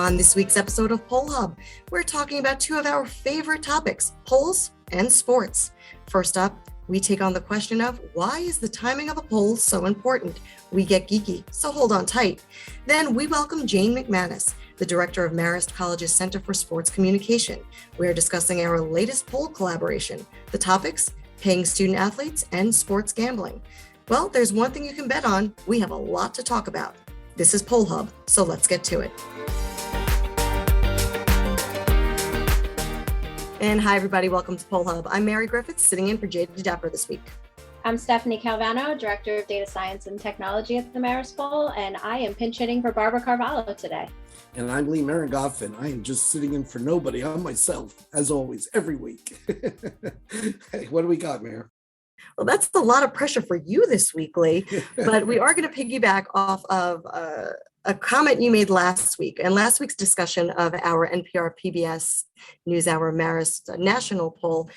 On this week's episode of Poll Hub, we're talking about two of our favorite topics, polls and sports. First up, we take on the question of why is the timing of a poll so important? We get geeky, so hold on tight. Then we welcome Jane McManus, the director of Marist College's Center for Sports Communication. We're discussing our latest poll collaboration. The topics, paying student athletes and sports gambling. Well, there's one thing you can bet on. We have a lot to talk about. This is Poll Hub, so let's get to it. And hi, everybody. Welcome to Poll Hub. I'm Mary Griffiths, sitting in for Jade Dapper this week. I'm Stephanie Calvano, Director of Data Science and Technology at the Marist Poll, and I am pinch hitting for Barbara Carvalho today. And I'm Lee Marigoff, and I am just sitting in for nobody. I'm myself, as always, every week. Hey, what do we got, Mayor? Well, that's a lot of pressure for you this week, Lee, but we are going to piggyback off of a comment you made last week, and last week's discussion of our NPR PBS NewsHour Marist National Poll.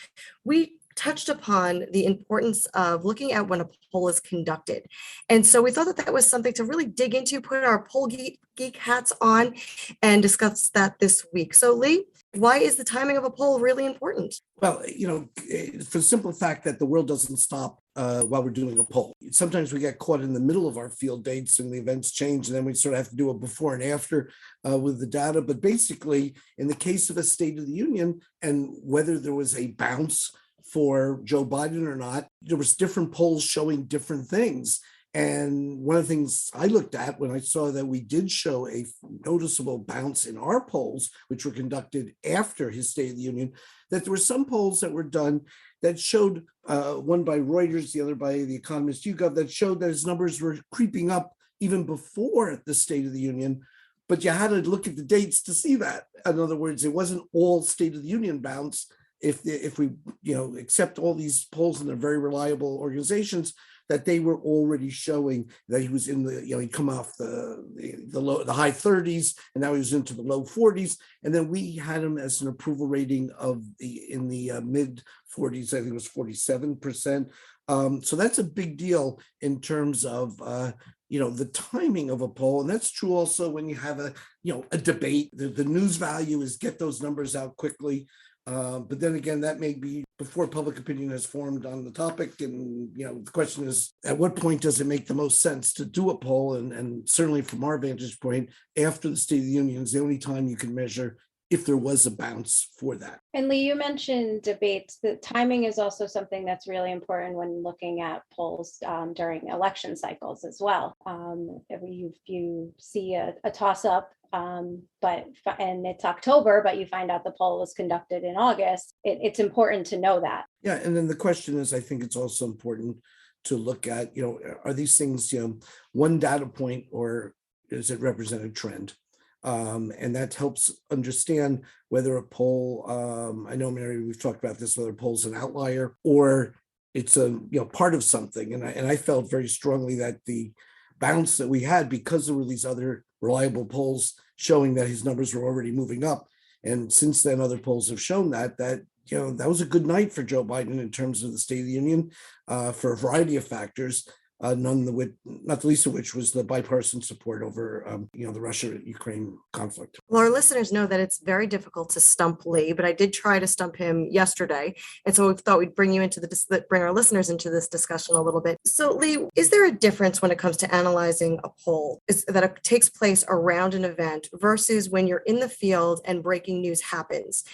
We touched upon the importance of looking at when a poll is conducted. And so we thought that that was something to really dig into, put our poll geek hats on, and discuss that this week. So Lee, why is the timing of a poll really important? Well, for the simple fact that the world doesn't stop while we're doing a poll. Sometimes we get caught in the middle of our field dates and the events change, and then we sort of have to do a before and after with the data. But basically, in the case of a State of the Union, and whether there was a bounce for Joe Biden or not, there was different polls showing different things. And one of the things I looked at when I saw that we did show a noticeable bounce in our polls, which were conducted after his State of the Union, that there were some polls that were done that showed, one by Reuters, the other by the Economist YouGov, that showed that his numbers were creeping up even before the State of the Union. But you had to look at the dates to see that. In other words, it wasn't all State of the Union bounce. If we accept all these polls and they're very reliable organizations, that they were already showing that he was in the, he'd come off the high 30s, and now he was into the low 40s. And then we had him as an approval rating in the mid 40s, I think it was 47%. So that's a big deal in terms of, the timing of a poll. And that's true also when you have a debate. The news value is get those numbers out quickly. But then again, that may be before public opinion has formed on the topic. And, the question is, at what point does it make the most sense to do a poll? And certainly from our vantage point, after the State of the Union is the only time you can measure if there was a bounce for that. And Lee, you mentioned debates. The timing is also something that's really important when looking at polls during election cycles as well. If you see a toss-up, and it's October, but you find out the poll was conducted in August, it's important to know that. Yeah, and then the question is, I think it's also important to look at, are these things, one data point, or does it represent a trend? And that helps understand whether a poll, I know, Mary, we've talked about this, whether a poll's an outlier or it's a part of something. And I felt very strongly that the bounce that we had, because there were these other reliable polls showing that his numbers were already moving up. And since then, other polls have shown that that was a good night for Joe Biden in terms of the State of the Union for a variety of factors. Not the least of which was the bipartisan support over, the Russia-Ukraine conflict. Well, our listeners know that it's very difficult to stump Lee, but I did try to stump him yesterday. And so we thought we'd bring our listeners into this discussion a little bit. So Lee, is there a difference when it comes to analyzing a poll that it takes place around an event versus when you're in the field and breaking news happens?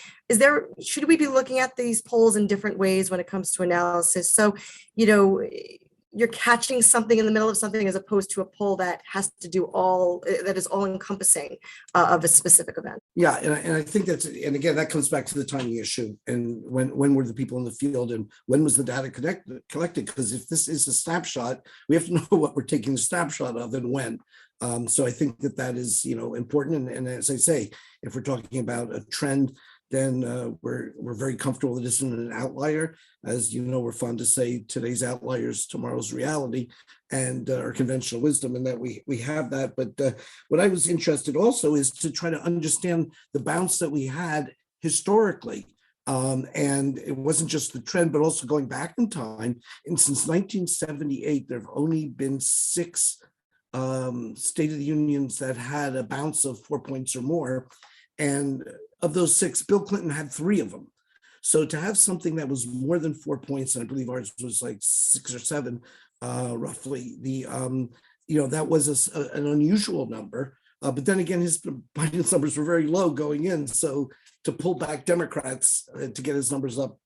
Should we be looking at these polls in different ways when it comes to analysis? So, you're catching something in the middle of something as opposed to a poll that has to do that is all encompassing of a specific event. Yeah, and I think and again, that comes back to the timing issue, and when were the people in the field, and when was the data collected? Because if this is a snapshot, we have to know what we're taking a snapshot of and when. So I think that is important, and as I say, if we're talking about a trend, then we're very comfortable that this isn't an outlier. As you know, we're fond to say today's outlier is tomorrow's reality, and our conventional wisdom, and that we have that. But what I was interested also is to try to understand the bounce that we had historically. And it wasn't just the trend, but also going back in time. And since 1978, there have only been 6 State of the Unions that had a bounce of 4 points or more. And of those 6, Bill Clinton had 3 of them. So to have something that was more than 4 points, and I believe ours was like 6 or 7, roughly, that was an unusual number. But then again, his Biden's numbers were very low going in. So to pull back Democrats to get his numbers up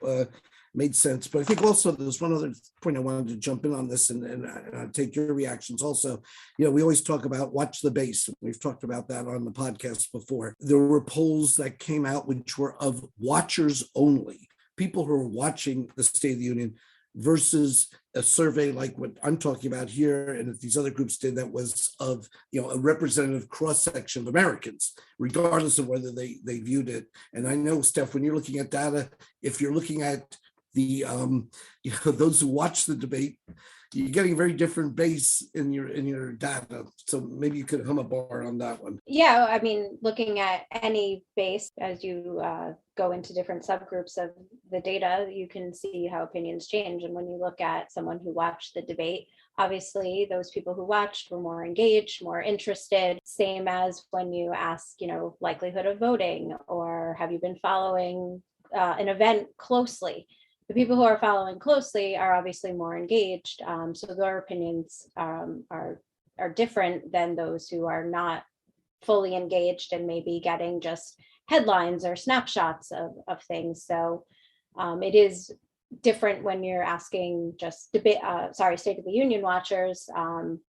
made sense. But I think also there's one other point I wanted to jump in on this and take your reactions also. We always talk about watch the base. We've talked about that on the podcast before. There were polls that came out which were of watchers only, people who are watching the State of the Union, versus a survey like what I'm talking about here and that these other groups did that was of a representative cross-section of Americans, regardless of whether they viewed it. And I know, Steph, when you're looking at data, if you're looking at the those who watch the debate, you're getting a very different base in your data. So maybe you could hum a bar on that one. Yeah, I mean, looking at any base, as you go into different subgroups of the data, you can see how opinions change. And when you look at someone who watched the debate, obviously those people who watched were more engaged, more interested, same as when you ask, likelihood of voting, or have you been following an event closely? The people who are following closely are obviously more engaged, so their opinions are different than those who are not fully engaged and maybe getting just headlines or snapshots of things. So it is different when you're asking just State of the Union watchers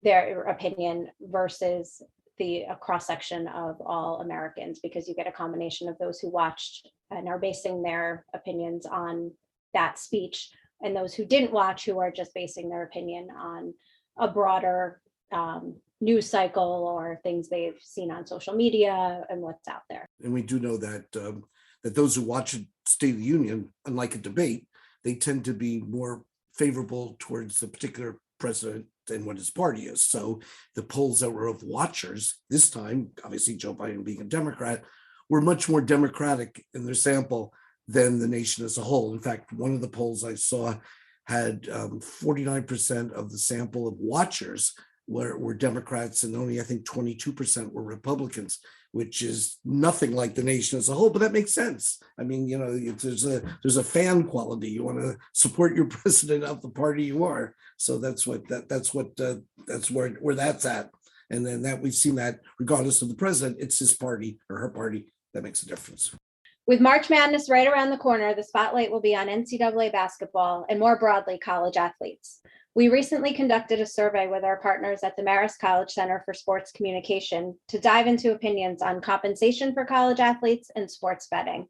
their opinion versus a cross-section of all Americans, because you get a combination of those who watched and are basing their opinions on that speech, and those who didn't watch, who are just basing their opinion on a broader news cycle or things they've seen on social media and what's out there. And we do know that that those who watch a State of the Union, unlike a debate, they tend to be more favorable towards the particular president than what his party is. So the polls that were of watchers this time, obviously Joe Biden being a Democrat, were much more Democratic in their sample than the nation as a whole. In fact, one of the polls I saw had 49% of the sample of watchers were Democrats, and only I think 22% were Republicans, which is nothing like the nation as a whole. But that makes sense. I mean, there's a fan quality. You want to support your president of the party you are. So that's where that's at. And then that we've seen that regardless of the president, it's his party or her party that makes a difference. With March Madness right around the corner, the spotlight will be on NCAA basketball and more broadly, college athletes. We recently conducted a survey with our partners at the Marist College Center for Sports Communication to dive into opinions on compensation for college athletes and sports betting.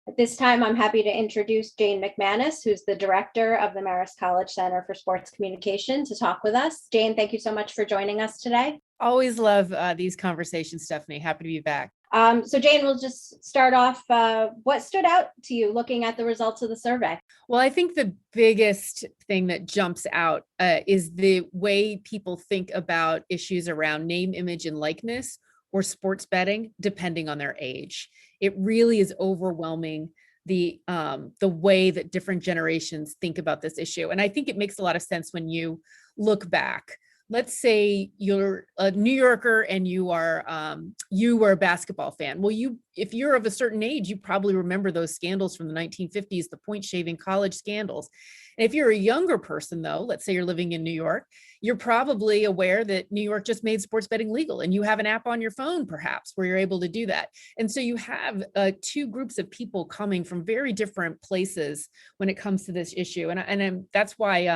At this time, I'm happy to introduce Jane McManus, who's the director of the Marist College Center for Sports Communication, to talk with us. Jane, thank you so much for joining us today. Always love these conversations, Stephanie. Happy to be back. So Jane, we'll just start off. What stood out to you looking at the results of the survey? Well, I think the biggest thing that jumps out is the way people think about issues around name, image, and likeness or sports betting, depending on their age. It really is overwhelming the way that different generations think about this issue. And I think it makes a lot of sense when you look back. Let's say you're a New Yorker and you were a basketball fan. Well, if you're of a certain age, you probably remember those scandals from the 1950s, the point shaving college scandals. And if you're a younger person, though, let's say you're living in New York, you're probably aware that New York just made sports betting legal, and you have an app on your phone, perhaps, where you're able to do that. And so you have two groups of people coming from very different places when it comes to this issue. And that's why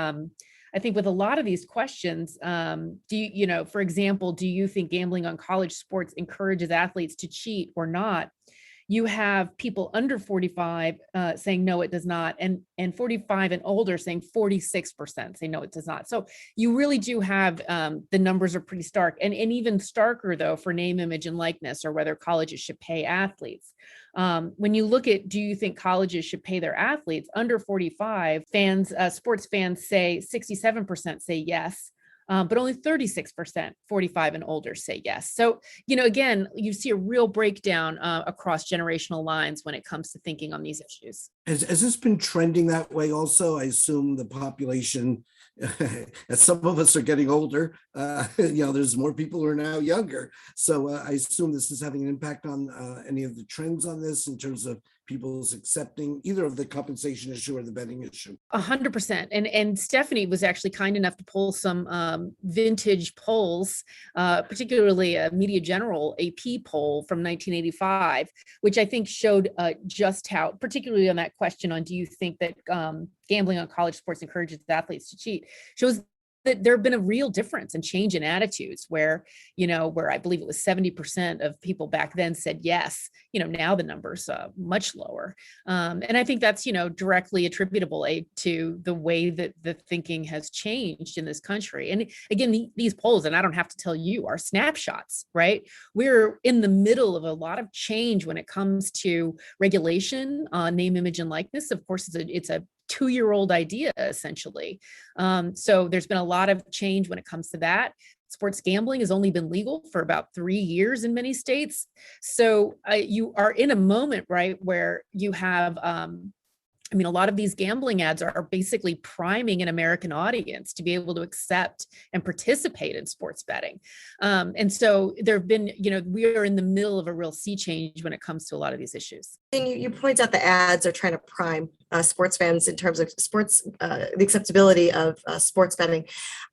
I think with a lot of these questions, for example, do you think gambling on college sports encourages athletes to cheat or not? You have people under 45 saying no, it does not, and 45 and older saying 46% say no, it does not. So you really do have the numbers are pretty stark, and even starker though for name, image, and likeness, or whether colleges should pay athletes. When you look at, do you think colleges should pay their athletes? Under 45 fans, sports fans say 67% say yes. But only 36%, 45 and older, say yes. So, again, you see a real breakdown across generational lines when it comes to thinking on these issues. Has this been trending that way also? I assume the population as some of us are getting older, there's more people who are now younger. So I assume this is having an impact on any of the trends on this in terms of people's accepting either of the compensation issue or the betting issue. 100%. And Stephanie was actually kind enough to pull some vintage polls, particularly a Media General AP poll from 1985, which I think showed just how, particularly on that question on do you think that gambling on college sports encourages athletes to cheat, shows that there have been a real difference and change in attitudes where I believe it was 70% of people back then said yes, now the number's much lower. And I think that's, directly attributable to the way that the thinking has changed in this country. And again, these polls, and I don't have to tell you, are snapshots, right? We're in the middle of a lot of change when it comes to regulation on name, image, and likeness. Of course, it's a 2-year-old idea, essentially. So there's been a lot of change when it comes to that. Sports gambling has only been legal for about 3 years in many states. So you are in a moment, right, where you have, a lot of these gambling ads are basically priming an American audience to be able to accept and participate in sports betting. And so there have been, we are in the middle of a real sea change when it comes to a lot of these issues. And you point out the ads are trying to prime sports fans in terms of sports, the acceptability of sports betting.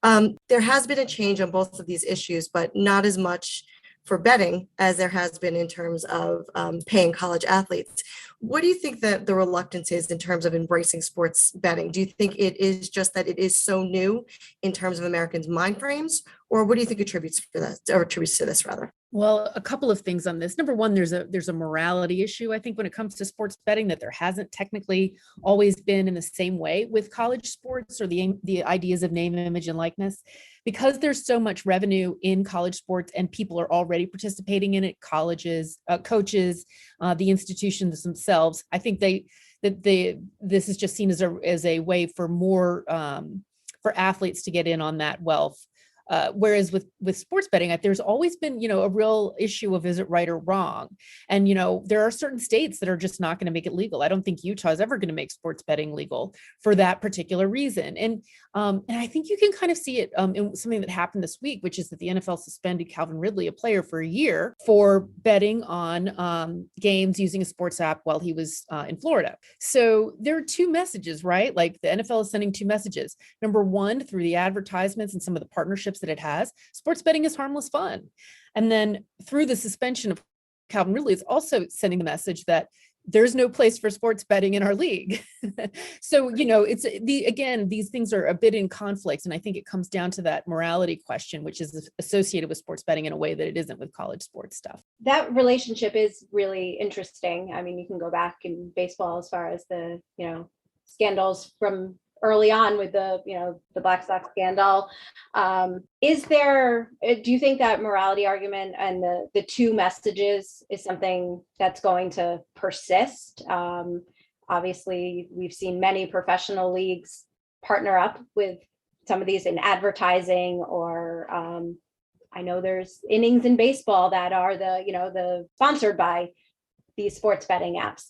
There has been a change on both of these issues, but not as much for betting as there has been in terms of paying college athletes. What do you think that the reluctance is in terms of embracing sports betting? Do you think it is just that it is so new in terms of Americans' mind frames, or what do you think attributes to this rather? Well, a couple of things on this. Number one, there's a morality issue, I think, when it comes to sports betting, that there hasn't technically always been in the same way with college sports or the ideas of name, image, and likeness. Because there's so much revenue in college sports and people are already participating in it, colleges, coaches, the institutions themselves, I think this is just seen as a way for more for athletes to get in on that wealth. Whereas with sports betting, there's always been, a real issue of is it right or wrong? And, there are certain states that are just not going to make it legal. I don't think Utah is ever going to make sports betting legal for that particular reason. And I think you can kind of see it in something that happened this week, which is that the NFL suspended Calvin Ridley, a player, for a year for betting on games using a sports app while he was in Florida. So there are two messages, right? Like the NFL is sending two messages. Number one, through the advertisements and some of the partnerships that it has, sports betting is harmless fun. And then through the suspension of Calvin Ridley, it's also sending the message that there's no place for sports betting in our league. So, these things are a bit in conflict. And I think it comes down to that morality question, which is associated with sports betting in a way that it isn't with college sports stuff. That relationship is really interesting. You can go back in baseball as far as the, scandals from early on with the Black Sox scandal. Do you think that morality argument and the two messages is something that's going to persist? Obviously, we've seen many professional leagues partner up with some of these in advertising, or I know there's innings in baseball that are the sponsored by these sports betting apps.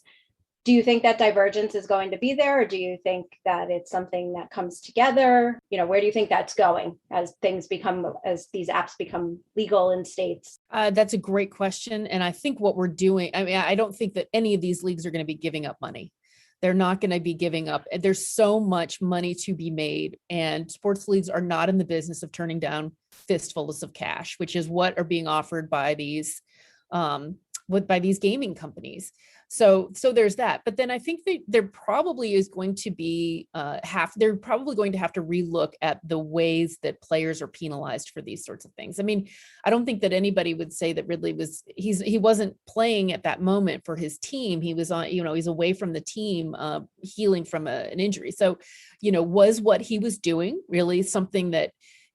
Do you think that divergence is going to be there, or do you think that it's something that comes together? Where do you think that's going as these apps become legal in states? That's a great question. And I think what we're doing, I don't think that any of these leagues are going to be giving up money. They're not going to be giving up. There's so much money to be made, and sports leagues are not in the business of turning down fistfuls of cash, which is what are being offered by these gaming companies. So there's that. But then I think that there probably is going to be they're probably going to have to relook at the ways that players are penalized for these sorts of things. I don't think that anybody would say that Ridley he wasn't playing at that moment for his team. He was on, he's away from the team, healing from an injury. So, was what he was doing really something that,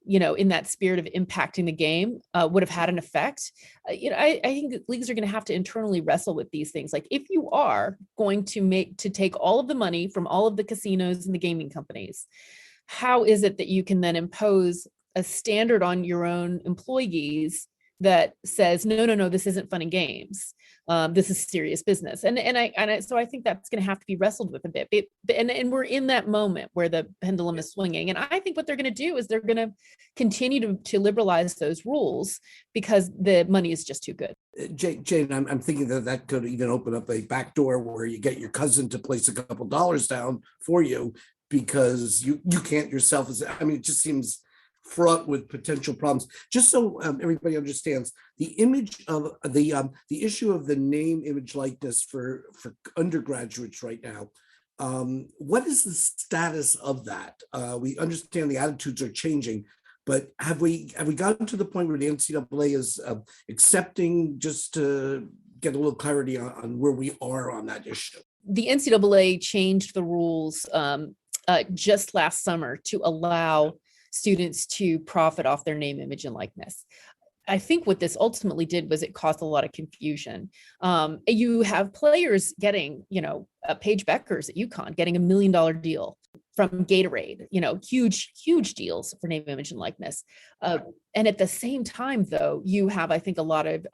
in that spirit of impacting the game, would have had an effect? I think that leagues are going to have to internally wrestle with these things. Like, if you are going to take all of the money from all of the casinos and the gaming companies, how is it that you can then impose a standard on your own employees that says, no, this isn't fun and games. This is serious business. So I think that's going to have to be wrestled with a bit. And we're in that moment where the pendulum is swinging. And I think what they're going to do is they're going to continue to liberalize those rules because the money is just too good. Jane, I'm thinking that could even open up a back door where you get your cousin to place a couple dollars down for you because you can't yourself. I mean, it just seems fraught with potential problems. Just so everybody understands, the image of the issue of the name, image, likeness for undergraduates right now. What is the status of that? We understand the attitudes are changing, but have we gotten to the point where the NCAA is accepting, just to get a little clarity on where we are on that issue? The NCAA changed the rules just last summer to allow students to profit off their name, image, and likeness. I think what this ultimately did was it caused a lot of confusion. You have players getting, Paige Beckers at UConn getting $1 million deal from Gatorade, huge deals for name, image, and likeness. And at the same time, though, you have, I think, a lot of,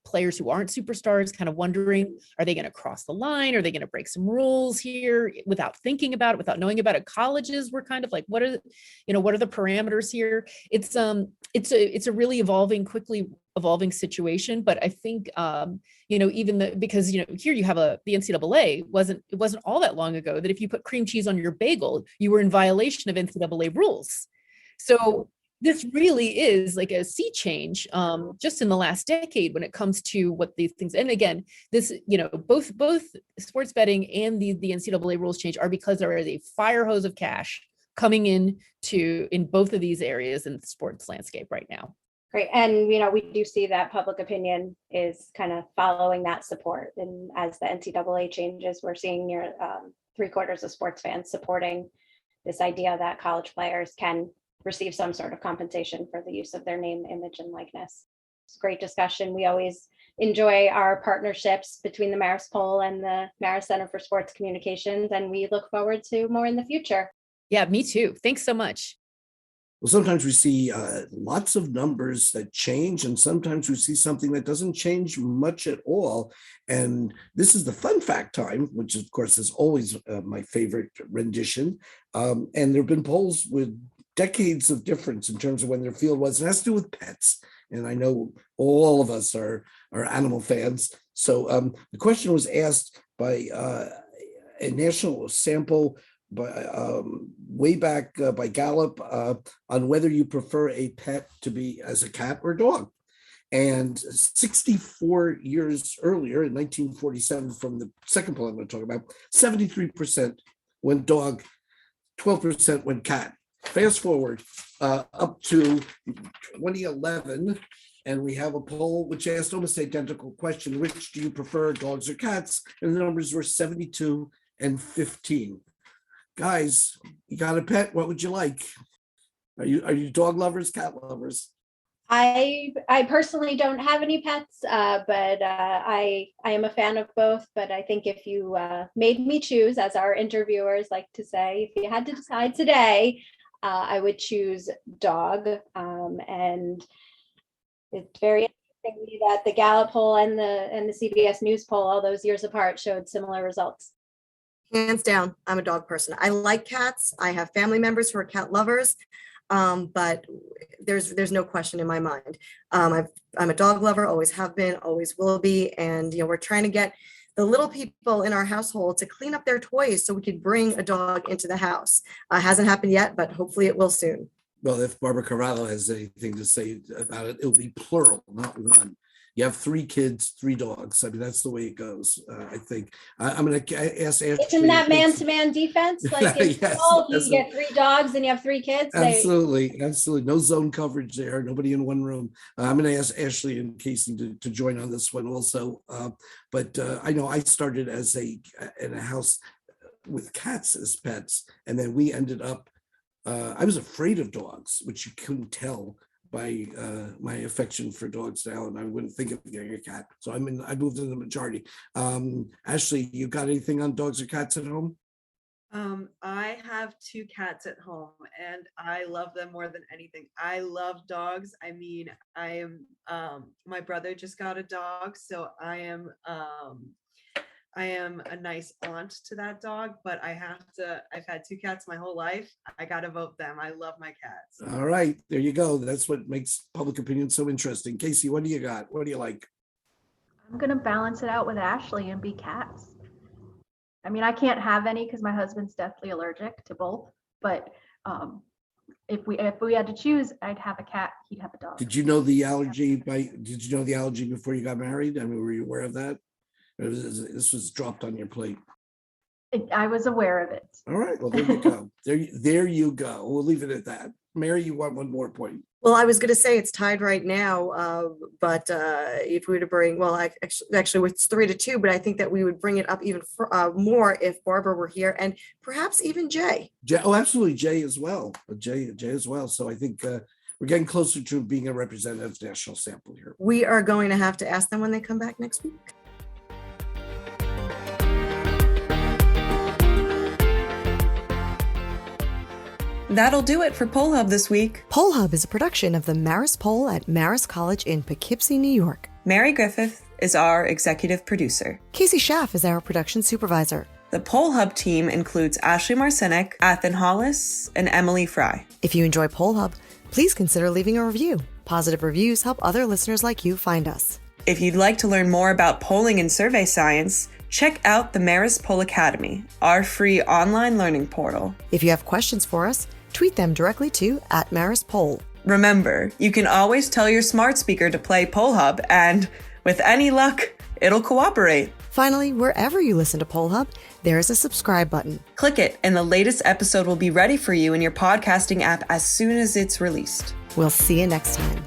players who aren't superstars kind of wondering, are they going to cross the line? Are they going to break some rules here without thinking about it, without knowing about it? Colleges were kind of like, what are the parameters here? It's a really quickly evolving situation. But I think, because here you have the NCAA it wasn't all that long ago that if you put cream cheese on your bagel, you were in violation of NCAA rules. So this really is like a sea change just in the last decade when it comes to what these things. And again, this, both sports betting and the NCAA rules change are because there is a fire hose of cash coming in both of these areas in the sports landscape right now. Great. And, we do see that public opinion is kind of following that support. And as the NCAA changes, we're seeing near 3/4 of sports fans supporting this idea that college players can receive some sort of compensation for the use of their name, image, and likeness. It's a great discussion. We always enjoy our partnerships between the Marist Poll and the Marist Center for Sports Communications, and we look forward to more in the future. Yeah, me too. Thanks so much. Well, sometimes we see lots of numbers that change, and sometimes we see something that doesn't change much at all. And this is the fun fact time, which of course is always my favorite rendition. And there have been polls with decades of difference in terms of when their field was. It has to do with pets. And I know all of us are animal fans. So the question was asked by a national sample way back by Gallup on whether you prefer a pet to be as a cat or dog. And 64 years earlier, in 1947, from the second poll I'm going to talk about, 73% went dog, 12% went cat. Fast forward up to 2011, and we have a poll which asked almost identical question: which do you prefer, dogs or cats? And the numbers were 72 and 15. Guys, you got a pet? What would you like? Are you dog lovers, cat lovers? I personally don't have any pets, but I am a fan of both. But I think if you made me choose, as our interviewers like to say, if you had to decide today, I would choose dog. And it's very interesting to me that the Gallup poll and the CBS News poll, all those years apart, showed similar results. Hands down, I'm a dog person. I like cats. I have family members who are cat lovers, but there's no question in my mind. I'm a dog lover, always have been, always will be. And, we're trying to get the little people in our household to clean up their toys so we could bring a dog into the house. Hasn't happened yet, but hopefully it will soon. Well, if Barbara Corrado has anything to say about it, it'll be plural, not one. You have 3 kids, 3 dogs. I mean, that's the way it goes, I think. I'm going to ask Ashley. Isn't that man-to-man defense? Like, if you get 3 dogs and you have 3 kids. Absolutely. No zone coverage there. Nobody in one room. I'm going to ask Ashley and Casey to join on this one also. But I know I started in a house with cats as pets, and then we ended up, I was afraid of dogs, which you couldn't tell by my affection for dogs now, and I wouldn't think of getting a cat. So I moved in the majority. Ashley, you got anything on dogs or cats at home? I have 2 cats at home and I love them more than anything. I love dogs. I mean, my brother just got a dog, so I am a nice aunt to that dog, but I've had 2 cats my whole life. I gotta vote them. I love my cats. All right, there you go. That's what makes public opinion so interesting. Casey, what do you got? What do you like? I'm gonna balance it out with Ashley and be cats. I mean, I can't have any because my husband's deathly allergic to both. But if we had to choose, I'd have a cat. He'd have a dog. Did you know the allergy before you got married? I mean, were you aware of that? This was dropped on your plate. I was aware of it. All right, well, there you go. There you go. We'll leave it at that. Mary, you want one more point? Well, I was going to say it's tied right now, but if we were to bring, well, actually it's 3-2, but I think that we would bring it up even more if Barbara were here, and perhaps even Jay. Oh, absolutely, Jay as well. Jay as well. So I think we're getting closer to being a representative national sample here. We are going to have to ask them when they come back next week. That'll do it for Poll Hub this week. Poll Hub is a production of the Marist Poll at Marist College in Poughkeepsie, New York. Mary Griffith is our executive producer. Casey Schaff is our production supervisor. The Poll Hub team includes Ashley Marcinek, Athen Hollis, and Emily Fry. If you enjoy Poll Hub, please consider leaving a review. Positive reviews help other listeners like you find us. If you'd like to learn more about polling and survey science, check out the Marist Poll Academy, our free online learning portal. If you have questions for us, tweet them directly to @Marist Poll. Remember, you can always tell your smart speaker to play Poll Hub, and with any luck, it'll cooperate. Finally, wherever you listen to Poll Hub, there is a subscribe button. Click it, and the latest episode will be ready for you in your podcasting app as soon as it's released. We'll see you next time.